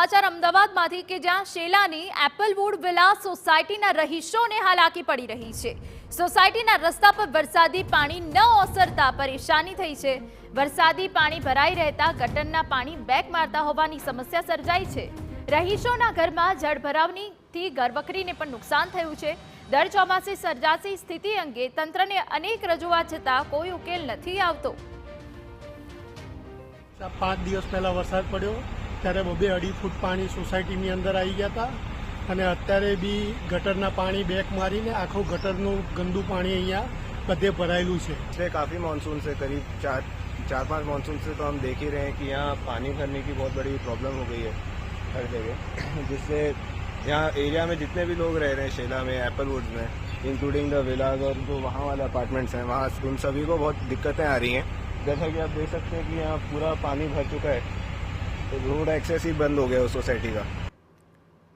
સમાચાર અમદાવાદમાંથી કે જ્યાં શેલાની એપલવુડ વિલા સોસાયટીના રહીશોને હાલાકી પડી રહી છે। સોસાયટીના રસ્તા પર વરસાદી પાણી ન ઓસરતા પરેશાની થઈ છે। વરસાદી પાણી ભરાઈ રહેતા ગટરના પાણી બેક મારતા હોવાની સમસ્યા સર્જાઈ છે। રહીશોના ઘરમાં જળભરાવથી ઘરવખરીને પણ નુકસાન થયું છે। દર ચોમાસે સર્જાતી સ્થિતિ અંગે તંત્રને અનેક રજૂઆત છતાં કોઈ ઉકેલ નથી આવતો। 5 દિવસ પહેલા વરસાદ પડ્યો ત્યારે 2-2.5 ફૂટ પાણી સોસાયટીની અંદર આવી ગયા હતા અને અત્યારે બી ગટરના પાણી બેક मारीने आखो गटरનું गंदू पानी અહીંયા બધે ભરાયેલું છે। पिछले काफ़ी मानसून से करीब 4-5 मानसून से तो हम देख ही रहे हैं कि यहाँ पानी भरने की बहुत बड़ी प्रॉब्लम हो गई है हर जगह, जिससे यहाँ एरिया में जितने भी लोग रह रहे हैं शेला में, एप्पलवुड में, इंक्लूडिंग द विलाज और जो वहाँ वाले अपार्टमेंट्स हैं, वहाँ उन सभी को बहुत दिक्कतें आ रही हैं। जैसा कि आप देख सकते हैं कि यहाँ पूरा पानी भर चुका है, तो रोड एक्सेस ही बंद हो गया उस सोसाइटी का।